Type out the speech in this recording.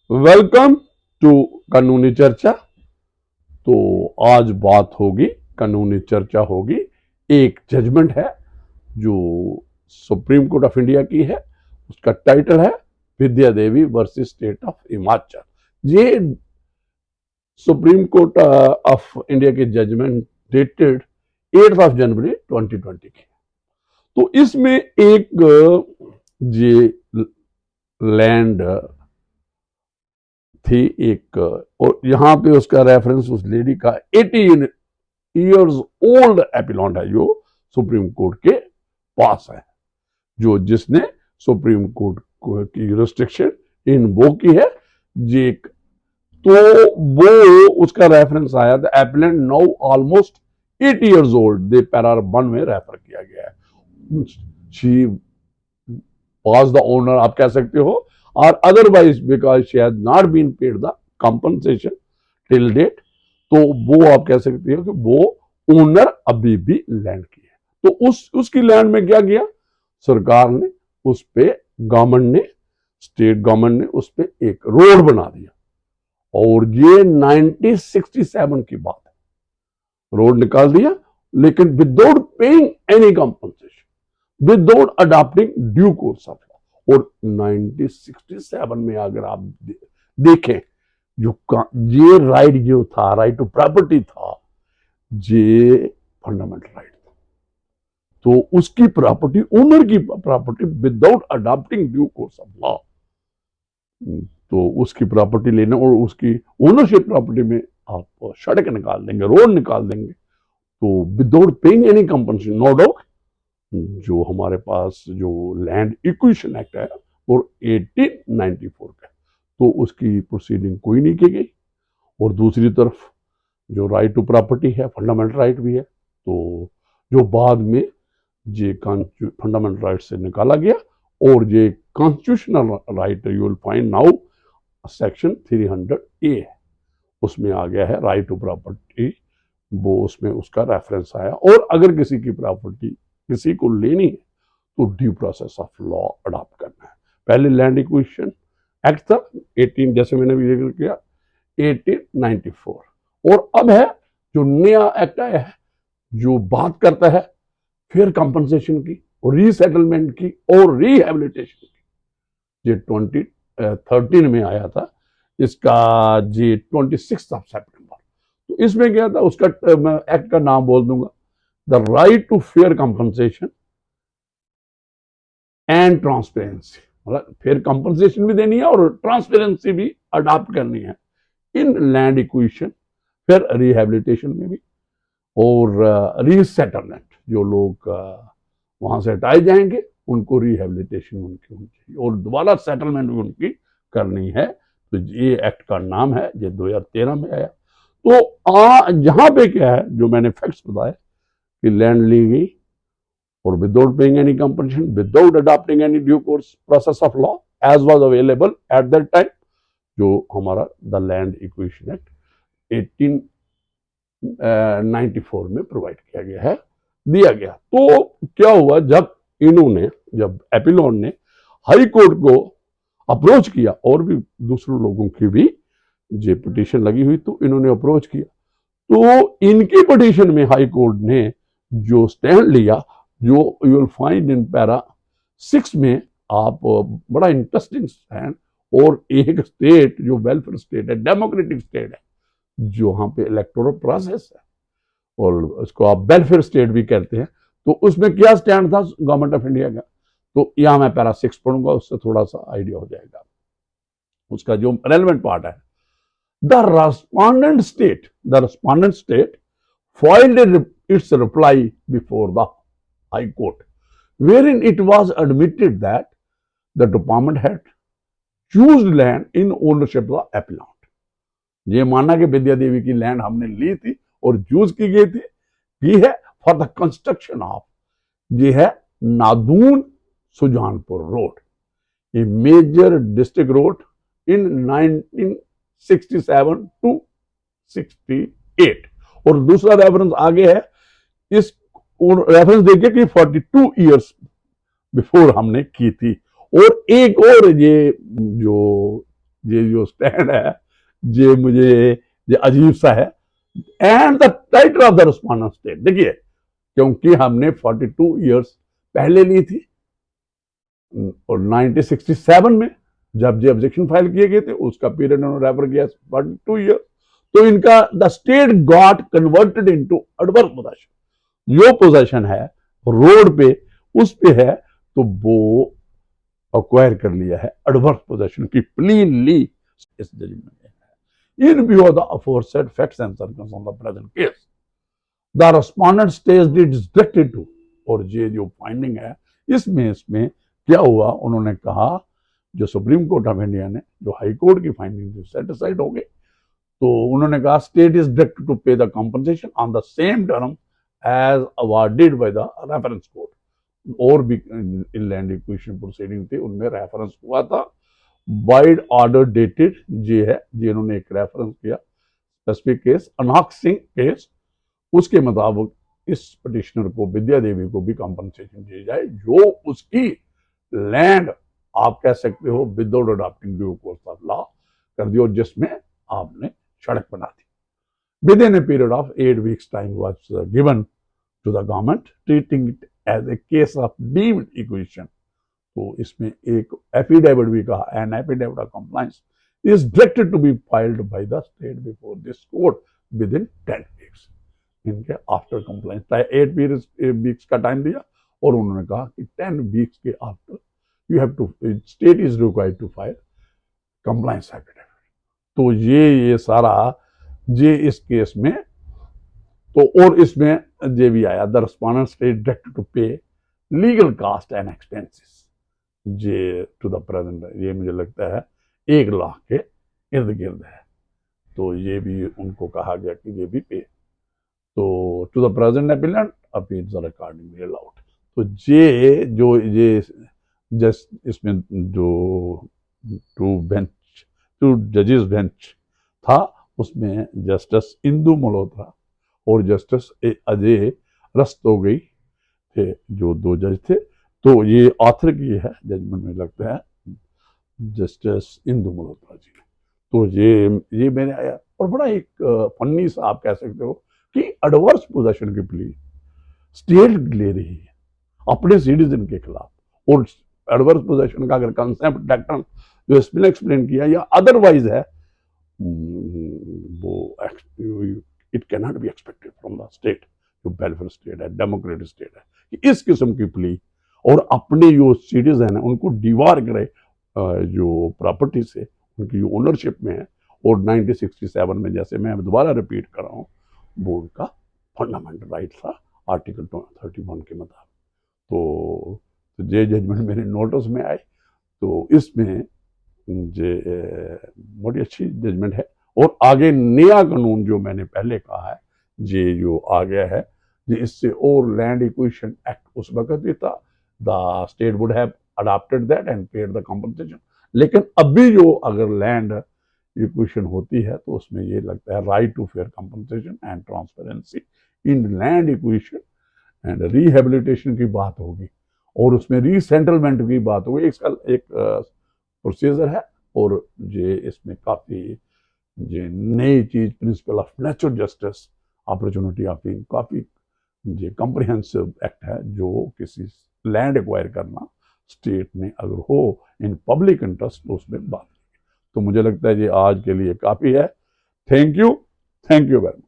Welcome to कानूनी चर्चा। तो आज बात होगी, कानूनी चर्चा होगी। एक जजमेंट है जो सुप्रीम कोर्ट ऑफ इंडिया की है, उसका टाइटल है विद्या देवी वर्सेस स्टेट ऑफ हिमाचल। ये सुप्रीम कोर्ट ऑफ इंडिया की जजमेंट डेटेड 8 जनवरी 2020 की। तो इसमें एक ये लैंड थी एक, और यहां पे उसका रेफरेंस उस लेडी का 18 इयर्स ओल्ड एपिलॉन्ट है जो सुप्रीम कोर्ट के पास है, जो जिसने सुप्रीम कोर्ट की रिस्ट्रिक्शन इनवोक की है। जे तो वो उसका रेफरेंस आया था appellant now almost 80 years old, दे पैरा 1 में रेफर किया गया है। शी was the owner, आप कह सकते हो, or otherwise because she has not been paid the compensation till date, तो वो आप कह सकते हो कि वो ओनर अभी भी लैंड की है। तो उसकी लैंड में क्या किया, सरकार ने उस पे, गवर्नमेंट ने, स्टेट गवर्नमेंट ने उस पे एक रोड बना दिया, और ये 1967 की बात है। रोड निकाल दिया, लेकिन without paying any compensation, without adopting due course of law. और 1967 में अगर आप देखें, जो ये राइट जो था, राइट टू प्रॉपर्टी था, ये फंडामेंटल राइट था। तो उसकी प्रॉपर्टी, ओनर की property, without adopting due course of law, तो उसकी प्रॉपर्टी लेना और उसकी ओनरशिप प्रॉपर्टी में आप सड़क निकाल देंगे, रोड निकाल देंगे, तो without paying any compensation, no doubt जो हमारे पास जो लैंड इक्विशन एक्ट है वो 1894 का, तो उसकी प्रोसीडिंग कोई नहीं की गई। और दूसरी तरफ जो राइट टू प्रॉपर्टी है, फंडामेंटल राइट भी है, तो जो बाद में ये फंडामेंटल राइट से निकाला गया, और ये constitutional right you will find now section 300A है, उसमें आ गया है राइट टू प्रॉपर्टी, वो उसमें उसका रेफरेंस आया। और अगर किसी की प्रॉपर्टी किसी को लेनी है तो due process of law adopt करना है। पहले लैंड इक्विशन एक्ट था 18, जैसे मैंने भी जिक्र किया, 1894, और अब है जो नया एक्ट आया है जो बात करता है फेयर कंपनसेशन की, और रीसेटलमेंट की, और रिहेबिलिटेशन की। ये 2013 में आया था, इसका जी 26 सितंबर। तो इसमें क्या था, उसका एक्ट का नाम बोल दूंगा, the right to fair compensation and transparency. मतलब फेयर कंपनसेशन भी देनी है और ट्रांसपेरेंसी भी अडॉप्ट करनी है इन लैंड इक्विशन, फिर रिहेबिलिटेशन में भी, और रीसेटलमेंट, जो लोग वहां से हटाए जाएंगे उनको रिहेबिलिटेशन उनकी होनी चाहिए, और दोबारा सेटलमेंट भी उनकी करनी है। तो ये एक्ट का नाम है, ये 2013 में आया। तो जहां पे क्या है, जो मैंने फैक्ट्स बताए कि लैंड ली गई और without paying any compensation, without adopting any due course process of law as was available at that time, जो हमारा द लैंड इक्विशन एक्ट 1894 में प्रोवाइड किया गया है, दिया गया। तो क्या हुआ, जब एपिलॉन ने हाई कोर्ट को अप्रोच किया, और भी दूसरों लोगों की भी जो पिटीशन लगी हुई, तो इन्होंने अप्रोच किया, तो इनकी पिटीशन में हाई कोर्ट ने जो स्टैंड लिया, जो you will find in para 6 में, आप बड़ा इंटरेस्टिंग स्टैंड, और एक स्टेट जो वेलफेयर स्टेट है, डेमोक्रेटिक स्टेट है, जो वहां पे इलेक्टोरल प्रोसेस है, और उसको आप वेलफेयर स्टेट भी कहते हैं, तो उसमें क्या स्टैंड था गवर्नमेंट ऑफ इंडिया का, तो यहां मैं पैरा 6 पढ़ूंगा, उससे थोड़ा सा आइडिया हो जाएगा। उसका जो रेलेवेंट पार्ट है, The respondent state filed its reply before the High Court, wherein it was admitted that the department had used land in ownership of the appellant. ये माना कि विद्या देवी की लैंड हमने ली थी और यूज की गई थी, ये है फॉर द कंस्ट्रक्शन ऑफ, ये है Nadaun Sujanpur road, a major district road in 1967 to 68। और दूसरा रेफरेंस आगे है, इस रेफरेंस देखिए कि 42 इयर्स बिफोर हमने की थी। और एक और ये जो ये जो स्टैंड है ये मुझे ये अजीब सा है। And the title of the respondent state, देखिए क्योंकि हमने 42 ईयर्स पहले ली थी और 1967 में जब ये ऑब्जेक्शन फाइल किए गए थे उसका पीरियड उन्होंने रेफर किया 42 ईयर, तो इनका the state got converted into adverse possession. जो पोजेशन है रोड पे उस पे है तो वो अक्वायर कर लिया है एडवर्स पोजेशन की प्ली ली इस जजमेंट में। In view of the aforesaid facts and circumstances on the present case the respondent state it is directed to, और ये जो फाइंडिंग है इसमें क्या हुआ, उन्होंने कहा जो सुप्रीम कोर्ट ऑफ इंडिया ने जो हाई कोर्ट की फाइंडिंग थी सेटिस्फाइड हो गई, तो उन्होंने कहा state is directed to pay the compensation on the same term as awarded by the reference court. और भी इनलैंड इक्वेशन प्रोसीडिंग थी उनमें रेफरेंस हुआ था वाइड ऑर्डर डेटेड ये है, ये उन्होंने एक रेफरेंस किया स्पेसिफिक केस अनाक सिंह केस, उसके मुताबिक इस पिटिशनर को विद्या देवी को भी कंपनसेशन दी जाए जो उसकी लैंड आप कह सकते हो without adopting due course of law कर दियो जिसमें आपने सड़क बना दी। Within a period of 8 weeks time was given to the government treating it as a case of deemed equation. तो इसमें एक एफिडेविट भी कहा, an affidavit of compliance is directed to be filed by the state before this court within 10 weeks। इनके after compliance 8 weeks का time दिया और उन्होंने कहा कि 10 weeks के after you have to state is required to file compliance affidavit. तो ये सारा ये इस केस में तो और इसमें ये भी आया the respondent state directed to pay legal cost and expenses ये टू द प्रेजेंट, ये मुझे लगता है 1 लाख के इर्द गिर्द है, तो ये भी उनको कहा गया कि ये भी पे तो to the present appellant appeals are accordingly allowed. तो ये जो ये जस्ट इसमें जो टू जजेस बेंच था उसमें जस्टिस इंदु मल्होत्रा और जस्टिस अजय रस्तोगी थे जो 2 जज थे। तो ये ऑथर की है जजमेंट में लगता है जस्टिस इंदु मल्होत्रा जी ने। तो ये मैंने आया और बड़ा एक फन्नी सा आप कह सकते हो कि एडवर्स पोजेशन की प्ली स्टेट ले रही है अपने सिटीजन के खिलाफ, और एडवर्स पोजेशन का अगर कंसेप्ट डॉक्टर जो इसमें एक्सप्लेन किया या अदरवाइज है वो it can not be expected from the state जो वेलफेयर स्टेट है डेमोक्रेटिक स्टेट है कि इस किस्म की प्ली और अपने जो सिटीजन है उनको डिवार करे जो प्रॉपर्टी से उनकी ओनरशिप में है। और 1967 में जैसे मैं दोबारा रिपीट कर रहा हूँ वो उनका फंडामेंटल राइट था आर्टिकल 31 के मुताबिक। तो ये जजमेंट मेरे नोटिस में आए तो इसमें ये बड़ी अच्छी जजमेंट है। और आगे नया कानून जो मैंने पहले कहा है ये जो आ गया है ये इससे और लैंड इक्वेशन एक्ट उस वक्त भी था the state would have adopted that and paid the compensation, लेकिन अभी जो अगर लैंड इक्वेशन होती है तो उसमें ये लगता है right to fair compensation and transparency in land acquisition and rehabilitation की बात होगी और उसमें रीसेटलमेंट की बात होगी। इसका एक प्रोसीजर है और ये इसमें काफ़ी ये नई चीज principle of natural justice opportunity of काफ़ी ये कॉम्प्रिहेंसिव एक्ट है जो किसी लैंड एक्वायर करना स्टेट में अगर हो इन पब्लिक इंटरेस्ट तो उसमें बात। तो मुझे लगता है ये आज के लिए काफ़ी है। Thank you very much.